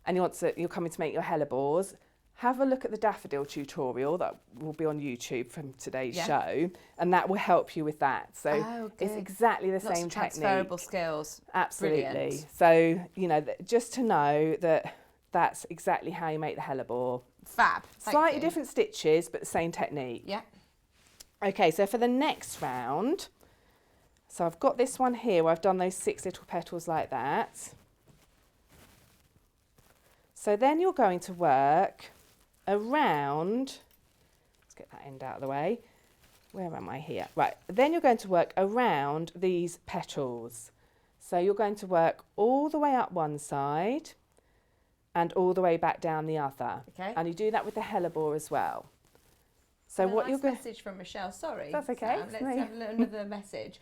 B: and you're coming to make your hellebores, have a look at the daffodil tutorial that will be on YouTube from today's show, and that will help you with that. So it's exactly the same technique.
A: Transferable skills.
B: Absolutely.
A: Brilliant.
B: So, just to know that that's exactly how you make the hellebore.
A: Fab.
B: Slightly different stitches, but the same technique.
A: Yeah.
B: Okay, so for the next round, so I've got this one here where I've done those 6 little petals like that. So then you're going to work around, let's get that end out of the way. Where am I here? Right, then you're going to work around these petals. So you're going to work all the way up one side and all the way back down the other. Okay. And you do that with the hellebore as well. So what you're going
A: message from Michelle. Sorry.
B: That's okay.
A: Sam. Let's have another message.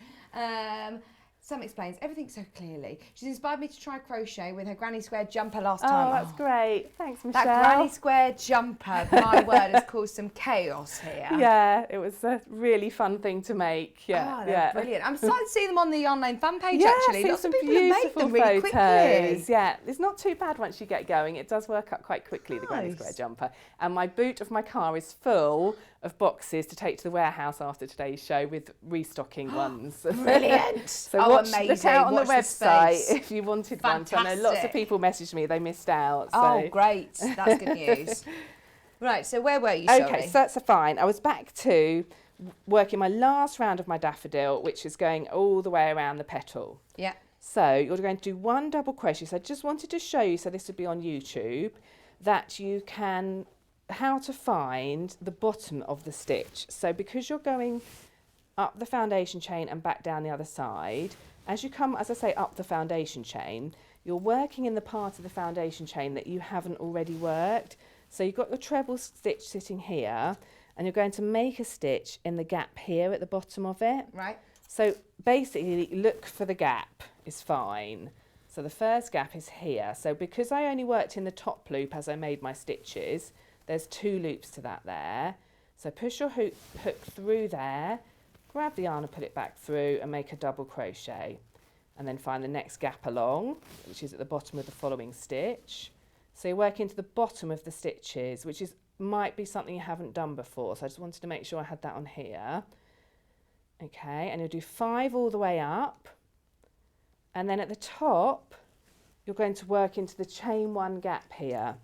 A: Sam explains everything so clearly. She's inspired me to try crochet with her granny square jumper last time.
B: Oh, that's great. Thanks, Michelle.
A: That granny square jumper, my word, has caused some chaos here.
B: Yeah, it was a really fun thing to make. Yeah,
A: they're brilliant. I'm starting to see them on the online fan page,
B: yeah,
A: actually. Lots of people have made them really quickly.
B: Yeah, it's not too bad once you get going. It does work up quite quickly, the granny square jumper. And my boot of my car is full of boxes to take to the warehouse after today's show with restocking ones.
A: Brilliant.
B: So amazing. Look out on the website if you wanted one. So I know lots of people messaged me, they missed out. So.
A: Oh, great. That's good news. Right, so where were you, sorry?
B: Okay, so that's fine. I was back to working my last round of my daffodil, which is going all the way around the petal.
A: Yeah.
B: So you're going to do 1 double crochet. So I just wanted to show you, so this would be on YouTube, that you can, how to find the bottom of the stitch. So because you're going up the foundation chain and back down the other side, as you come, as I say, up the foundation chain, you're working in the part of the foundation chain that you haven't already worked. So you've got your treble stitch sitting here, and you're going to make a stitch in the gap here at the bottom of it.
A: Right.
B: So basically, look for the gap is fine. So the first gap is here. So because I only worked in the top loop as I made my stitches, there's 2 loops to that there. So push your hook through there, grab the yarn and put it back through and make a double crochet. And then find the next gap along, which is at the bottom of the following stitch. So you work into the bottom of the stitches, which might be something you haven't done before. So I just wanted to make sure I had that on here. Okay, and you'll do 5 all the way up. And then at the top, you're going to work into the chain 1 gap here.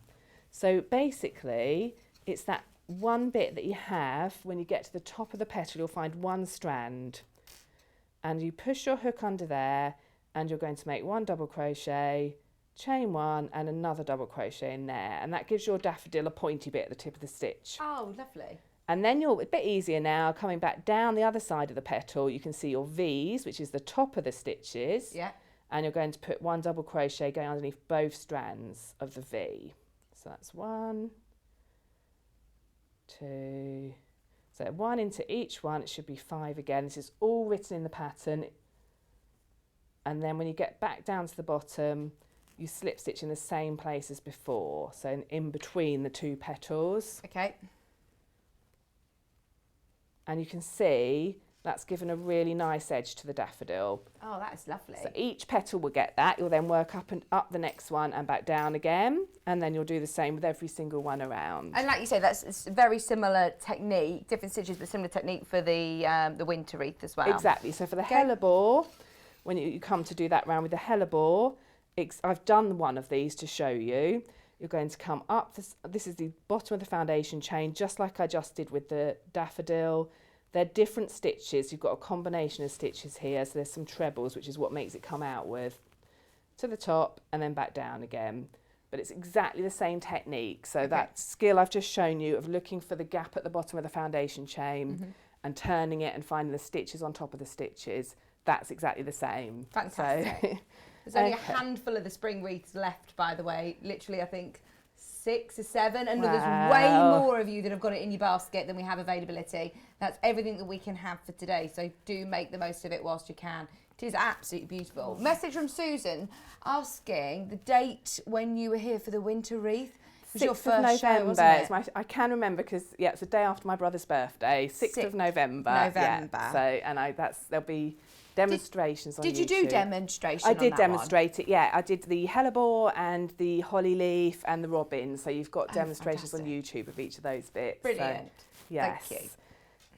B: So basically, it's that one bit that you have when you get to the top of the petal, you'll find 1 strand. And you push your hook under there, and you're going to make 1 double crochet, chain 1, and another double crochet in there. And that gives your daffodil a pointy bit at the tip of the stitch.
A: Oh, lovely.
B: And then you're a bit easier now, coming back down the other side of the petal, you can see your V's, which is the top of the stitches.
A: Yeah.
B: And you're going to put 1 double crochet going underneath both strands of the V. So that's 1, 2, so 1 into each one, it should be 5 again. This is all written in the pattern. And then when you get back down to the bottom, you slip stitch in the same place as before. So in between the 2 petals.
A: Okay.
B: And you can see that's given a really nice edge to the daffodil.
A: Oh, that is lovely.
B: So each petal will get that. You'll then work up and up the next one and back down again. And then you'll do the same with every single one around.
A: And like you say, it's a very similar technique, different stitches, but similar technique for the winter wreath as well.
B: Exactly. So for the hellebore, when you come to do that round with the hellebore, I've done one of these to show you. You're going to come up, this is the bottom of the foundation chain, just like I just did with the daffodil. They're different stitches. You've got a combination of stitches here. So there's some trebles, which is what makes it come out with to the top and then back down again. But it's exactly the same technique. So that skill I've just shown you of looking for the gap at the bottom of the foundation chain and turning it and finding the stitches on top of the stitches, that's exactly the same.
A: Fantastic.
B: So
A: there's only a handful of the spring wreaths left, by the way. Literally, I think 6 or 7, and there's way more of you that have got it in your basket than we have availability. That's everything that we can have for today, so do make the most of it whilst you can. It is absolutely beautiful. Message from Susan asking the date when you were here for the winter wreath. It was your first show, wasn't it?
B: I can remember because it's the day after my brother's birthday, 6th of November.
A: November.
B: Yeah, so and there'll be demonstrations on YouTube.
A: Did you do demonstration?
B: I did demonstrate it, yeah. I did the hellebore and the holly leaf and the robin. So you've got demonstrations on YouTube of each of those bits.
A: Brilliant.
B: So, yes.
A: Thank you.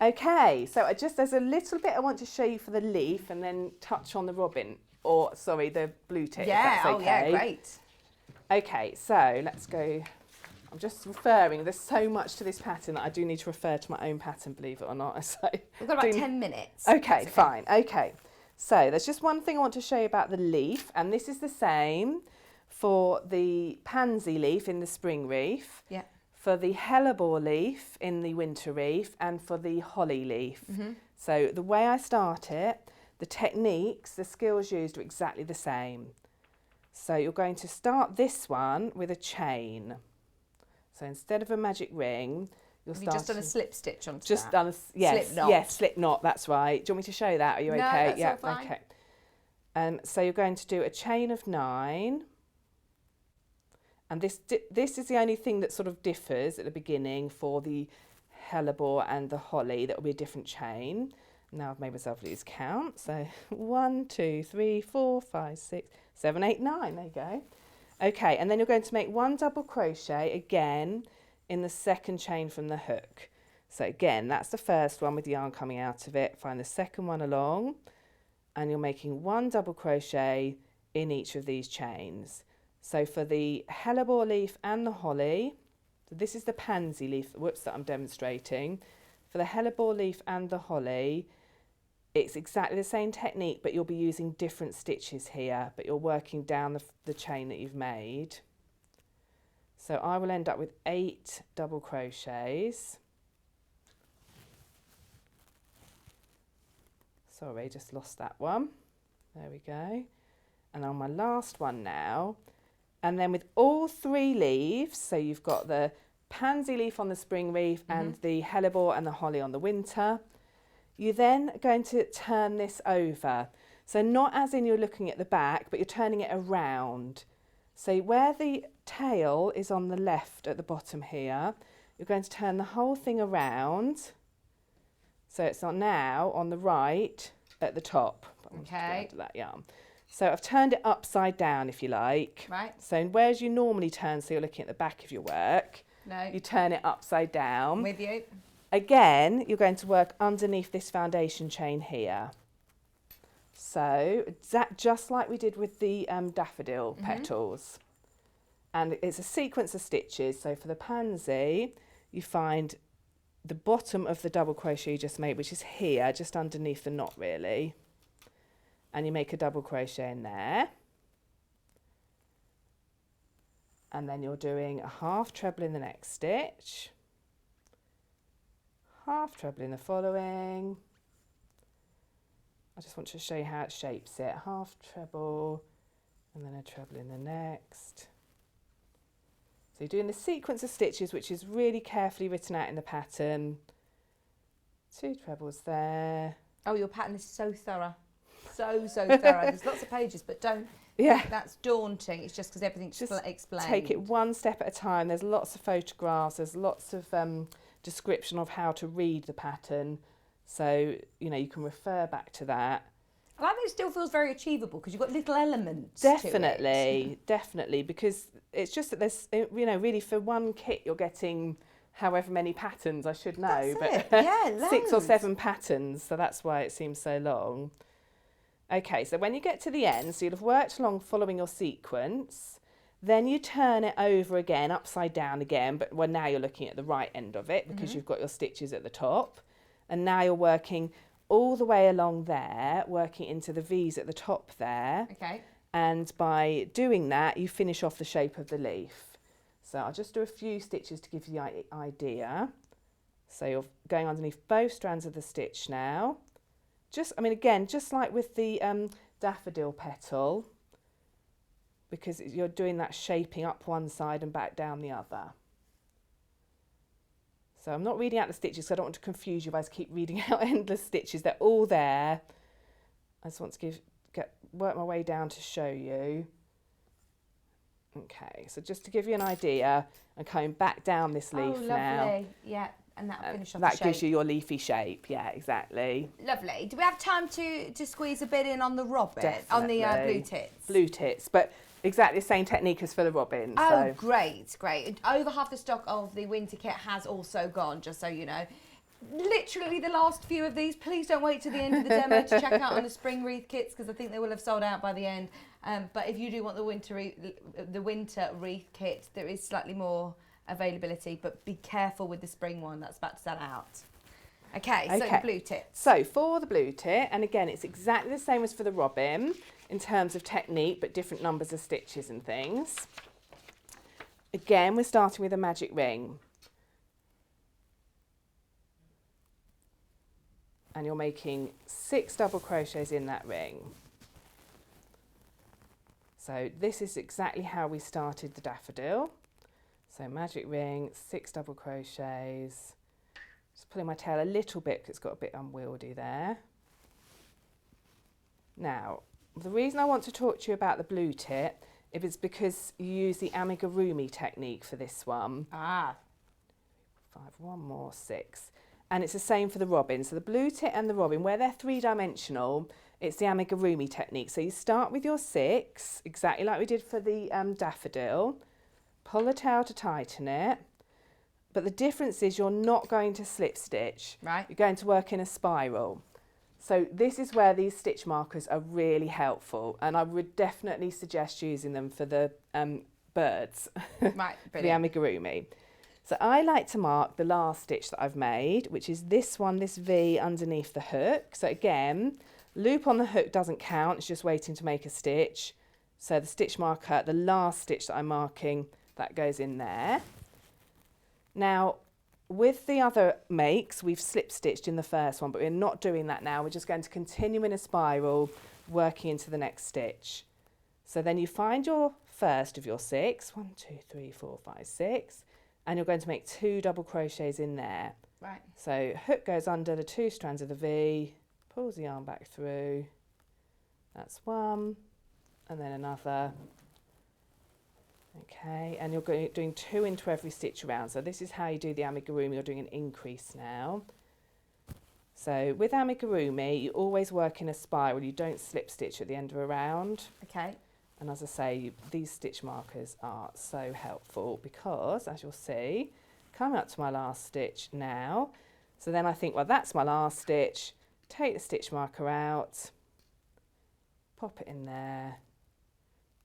B: Okay, so there's a little bit I want to show you for the leaf and then touch on the robin, or sorry, the blue tip.
A: Yeah,
B: if that's okay.
A: yeah, great.
B: Okay, so let's go. I'm just referring, there's so much to this pattern that I do need to refer to my own pattern, believe it or not. So
A: we've got about 10 minutes.
B: Okay, fine. Okay. So there's just one thing I want to show you about the leaf, and this is the same for the pansy leaf in the spring wreath, for the hellebore leaf in the winter wreath, and for the holly leaf. So the way I start it, the techniques, the skills used are exactly the same. So you're going to start this one with a chain. So instead of a magic ring,
A: Have you just done a slip stitch onto
B: just
A: that?
B: done a yes,
A: slip knot.
B: yes, slip knot. That's right. Do you want me to show that? Are you okay?
A: That's
B: yeah,
A: all fine.
B: Okay. So you're going to do a chain of 9, and this is the only thing that sort of differs at the beginning for the hellebore and the holly. That will be a different chain. Now I've made myself lose count. So 1, 2, 3, 4, 5, 6, 7, 8, 9. There you go. Okay, and then you're going to make 1 double crochet again in the second chain from the hook. So again, that's the first one with the yarn coming out of it. Find the second one along, and you're making 1 double crochet in each of these chains. So for the hellebore leaf and the holly, so this is the pansy leaf, that I'm demonstrating. For the hellebore leaf and the holly, it's exactly the same technique, but you'll be using different stitches here, but you're working down the chain that you've made. So I will end up with 8 double crochets. Sorry, just lost that one. There we go. And on my last one now, and then with all 3 leaves, so you've got the pansy leaf on the spring wreath and the hellebore and the holly on the winter. You're then going to turn this over. So not as in you're looking at the back, but you're turning it around. So where the tail is on the left at the bottom here, you're going to turn the whole thing around. So it's now on the right at the top.
A: Okay.
B: Under that yarn. So I've turned it upside down, if you like.
A: Right.
B: So whereas you normally turn, so you're looking at the back of your work,
A: No.
B: you turn it upside down.
A: With you.
B: Again, you're going to work underneath this foundation chain here. So just like we did with the daffodil petals. And it's a sequence of stitches. So for the pansy, you find the bottom of the double crochet you just made, which is here, just underneath the knot really. And you make a double crochet in there. And then you're doing a half treble in the next stitch. Half treble in the following. I just want to show you how it shapes it. Half treble and then a treble in the next. So you're doing the sequence of stitches, which is really carefully written out in the pattern. 2 trebles there.
A: Oh, your pattern is so thorough. So thorough. There's lots of pages, but don't.
B: Yeah.
A: That's daunting. It's just because everything's
B: Just
A: explained.
B: take it one step at a time. There's lots of photographs. There's lots of description of how to read the pattern. So, you know, you can refer back to that.
A: I like that it still feels very achievable because you've got little elements
B: Definitely,
A: to it.
B: definitely, because it's just that there's, you know, really for one kit you're getting however many patterns, I should know,
A: That's
B: but
A: it. Yeah,
B: 6 or
A: loads.
B: 7 patterns, so that's why it seems so long. Okay, so when you get to the end, so you'll have worked along following your sequence, then you turn it over again, upside down again, but well, now you're looking at the right end of it because you've got your stitches at the top, and now you're working all the way along there, working into the V's at the top there.
A: Okay.
B: And by doing that, you finish off the shape of the leaf. So I'll just do a few stitches to give you the idea. So you're going underneath both strands of the stitch now. Just, I mean, again, just like with the daffodil petal, because you're doing that shaping up one side and back down the other. So I'm not reading out the stitches because I don't want to confuse you guys. Keep reading out endless stitches. They're all there. I just want to work my way down to show you. Okay, so just to give you an idea, I'm coming back down this leaf now.
A: Lovely. Yeah, and that'll finish off
B: That
A: the shape.
B: gives you your leafy shape. Yeah, exactly.
A: Lovely. Do we have time to squeeze a bit in on the robin?
B: Definitely.
A: On the blue tits?
B: Blue tits, but exactly the same technique as for the robin.
A: Oh,
B: so.
A: great. Over half the stock of the winter kit has also gone, just so you know. Literally the last few of these. Please don't wait to the end of the demo to check out on the spring wreath kits because I think they will have sold out by the end. But if you do want the winter wreath kit, there is slightly more availability, but be careful with the spring one that's about to sell out. Okay, so the blue tits.
B: So for the blue tit, and again, it's exactly the same as for the robin in terms of technique, but different numbers of stitches and things. Again, we're starting with a magic ring. And you're making 6 double crochets in that ring. So this is exactly how we started the daffodil. So magic ring, 6 double crochets. Just pulling my tail a little bit because it's got a bit unwieldy there. Now, the reason I want to talk to you about the blue tit is because you use the amigurumi technique for this one.
A: 5,
B: 1 more, 6. And it's the same for the robin. So the blue tit and the robin, where they're 3-dimensional, it's the amigurumi technique. So you start with your 6, exactly like we did for the daffodil. Pull the tail to tighten it. But the difference is you're not going to slip stitch.
A: Right.
B: You're going to work in a spiral. So this is where these stitch markers are really helpful. And I would definitely suggest using them for the birds,
A: right,
B: for the amigurumi. So I like to mark the last stitch that I've made, which is this one, this V underneath the hook. So again, loop on the hook doesn't count, it's just waiting to make a stitch. So the stitch marker, the last stitch that I'm marking, that goes in there. Now, with the other makes, we've slip stitched in the first one, but we're not doing that now. We're just going to continue in a spiral, working into the next stitch. So then you find your first of your 6, 1, 2, 3, 4, 5, 6. and you're going to make 2 double crochets in there.
A: Right.
B: So hook goes under the 2 strands of the V, pulls the yarn back through. That's 1, and then another. Okay, and you're doing 2 into every stitch around. So this is how you do the amigurumi. You're doing an increase now. So with amigurumi, you always work in a spiral. You don't slip stitch at the end of a round.
A: Okay.
B: And as I say, these stitch markers are so helpful because, as you'll see, coming up to my last stitch now. So then I think, well, that's my last stitch. Take the stitch marker out, pop it in there,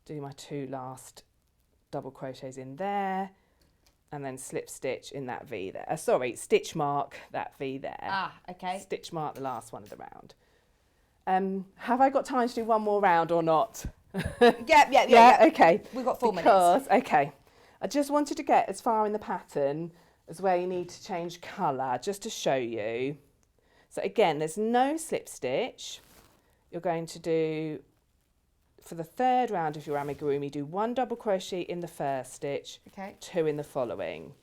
B: do my 2 last double crochets in there, and then slip stitch in that V there. Sorry, stitch mark that V there.
A: Ah, okay.
B: Stitch mark the last one of the round. Have I got time to do one more round or not?
A: Yeah.
B: Okay.
A: We've got 4 minutes.
B: Okay. I just wanted to get as far in the pattern as where you need to change colour, just to show you. So again, there's no slip stitch. You're going to do, for the 3rd round of your amigurumi, do 1 double crochet in the first stitch,
A: Okay.
B: 2 in the following.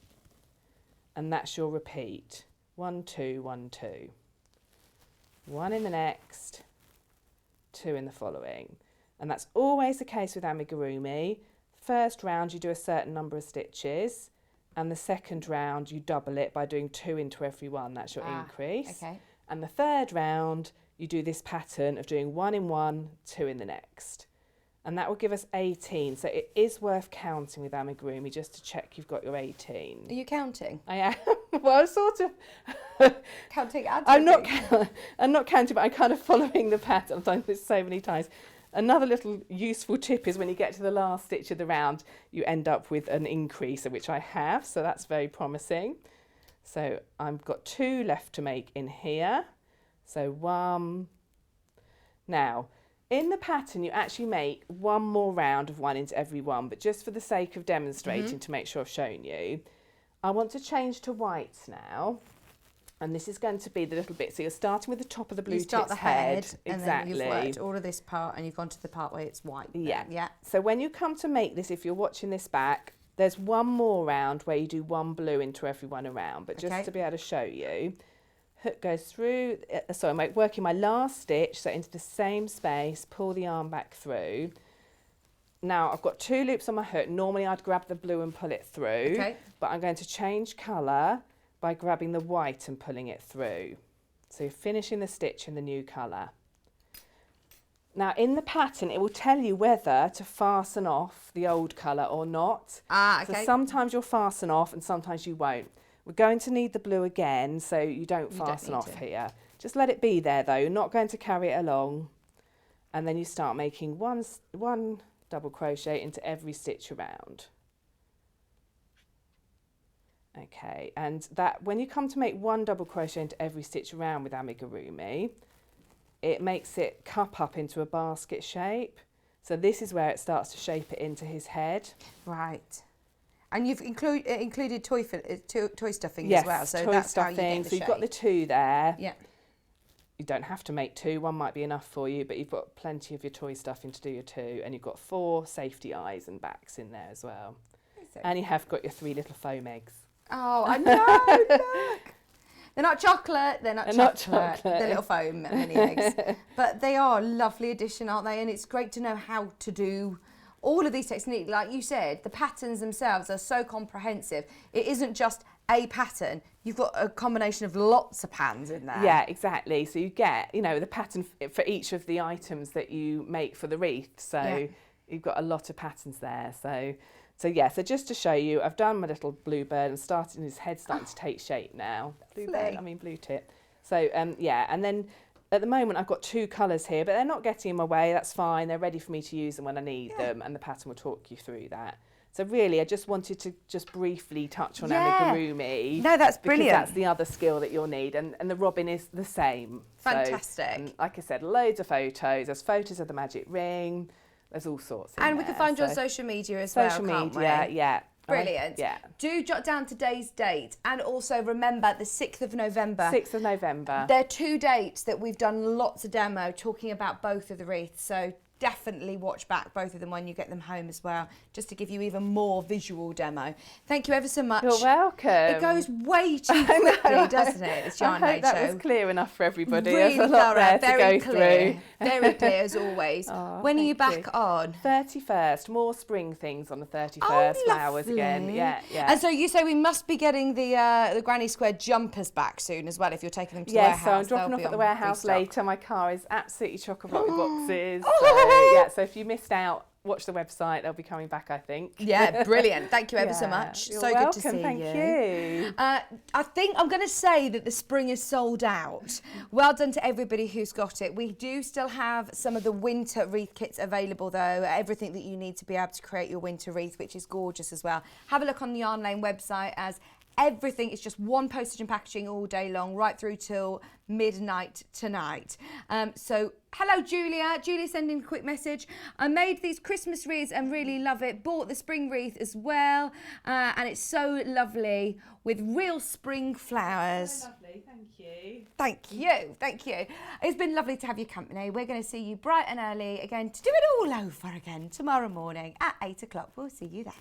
B: And that's your repeat. 1, 2, 1, 2. 1 in the next, 2 in the following. And that's always the case with amigurumi. First round you do a certain number of stitches, and the 2nd round you double it by doing 2 into every one. That's your increase.
A: Okay.
B: And the 3rd round you do this pattern of doing 1 in one, 2 in the next. And that will give us 18. So it is worth counting with amigurumi just to check you've got your 18.
A: Are you counting?
B: I am. Well, sort of.
A: Counting and
B: I'm not counting, but I'm kind of following the pattern. I've done this so many times. Another little useful tip is when you get to the last stitch of the round, you end up with an increase, which I have, so that's very promising. So I've got 2 left to make in here. So 1. Now, in the pattern, you actually make 1 more round of 1 into every one, but just for the sake of demonstrating to make sure I've shown you, I want to change to whites now. And this is going to be the little bit. So you're starting with the top of the blue
A: You start
B: tip's
A: the head,
B: exactly.
A: and then you've worked all of this part, and you've gone to the part where it's white.
B: Yeah.
A: Yeah.
B: So when you come to make this, if you're watching this back, there's 1 more round where you do 1 blue into every one around. But just to be able to show you, hook goes through. So I'm working my last stitch, so into the same space, pull the arm back through. Now I've got 2 loops on my hook. Normally I'd grab the blue and pull it through, but I'm going to change colour by grabbing the white and pulling it through. So you're finishing the stitch in the new colour. Now in the pattern it will tell you whether to fasten off the old colour or not. So sometimes you'll fasten off and sometimes you won't. We're going to need the blue again, so you don't fasten off here. Just let it be there though, you're not going to carry it along. And then you start making one double crochet into every stitch around. Okay, and that when you come to make 1 double crochet into every stitch around with amigurumi, it makes it cup up into a basket shape. So this is where it starts to shape it into his head.
A: Right. And you've included toy stuffing
B: as
A: well. So
B: toy
A: that's
B: stuffing.
A: how you get the
B: so you've got the 2 there.
A: Yeah.
B: You don't have to make 2, 1 might be enough for you, but you've got plenty of your toy stuffing to do your 2, and you've got 4 safety eyes and backs in there as well. And you have got your 3 little foam eggs.
A: Oh, I know, look. They're not chocolate, they're not chocolate. They're little foam mini eggs. But they are a lovely addition, aren't they? And it's great to know how to do all of these techniques. Like you said, the patterns themselves are so comprehensive. It isn't just a pattern. You've got a combination of lots of patterns in there.
B: Yeah, exactly. So you get, the pattern for each of the items that you make for the wreath. So you've got a lot of patterns there. So just to show you, I've done my little bluebird and starting his head starting to take shape now. Bluebird, I mean blue tip. So and then at the moment I've got 2 colours here, but they're not getting in my way. That's fine. They're ready for me to use them when I need them, and the pattern will talk you through that. So really, I just wanted to just briefly touch on amigurumi.
A: No, that's brilliant.
B: Because that's the other skill that you'll need, and the robin is the same.
A: Fantastic.
B: So, and like I said, loads of photos. There's photos of the magic ring. There's all sorts in
A: and
B: there.
A: we can find you on social media as well, can't we?
B: Yeah.
A: Brilliant.
B: Yeah.
A: Do jot down today's date, and also remember the 6th of November.
B: 6th of November.
A: They're 2 dates that we've done lots of demo talking about both of the wreaths, so definitely watch back both of them when you get them home as well, just to give you even more visual demo. Thank you ever so much.
B: You're welcome.
A: It goes way too quickly, doesn't it? It's Jan
B: I hope that
A: Show.
B: was clear enough for everybody.
A: Really
B: There's a lot there
A: very
B: to go
A: clear,
B: through.
A: very clear as always.
B: Oh,
A: when are you
B: thank
A: back on?
B: 31st, more spring things on the 31st,
A: Oh,
B: flowers again.
A: lovely.
B: Yeah.
A: And so you say we must be getting the Granny Square jumpers back soon as well if you're taking them to the warehouse.
B: Yes, so I'm dropping
A: They'll
B: off
A: be
B: at the
A: on
B: warehouse
A: restock.
B: later. My car is absolutely chock-a-block with boxes. So, yeah, so if you missed out, watch the website. They'll be coming back, I think.
A: Yeah, brilliant. Thank you ever so much.
B: You're
A: so
B: welcome.
A: good to see
B: Thank you.
A: I think I'm going to say that the spring is sold out. Well done to everybody who's got it. We do still have some of the winter wreath kits available though. Everything that you need to be able to create your winter wreath, which is gorgeous as well. Have a look on the Yarn Lane website, as everything is just one postage and packaging all day long, right through till midnight tonight. So hello Julia. Julia sending a quick message. I made these Christmas wreaths and really love it. Bought the spring wreath as well, and it's so lovely with real spring flowers.
B: So lovely, thank you.
A: Thank you, thank you. It's been lovely to have your company. We're going to see you bright and early again to do it all over again tomorrow morning at 8 o'clock. We'll see you there.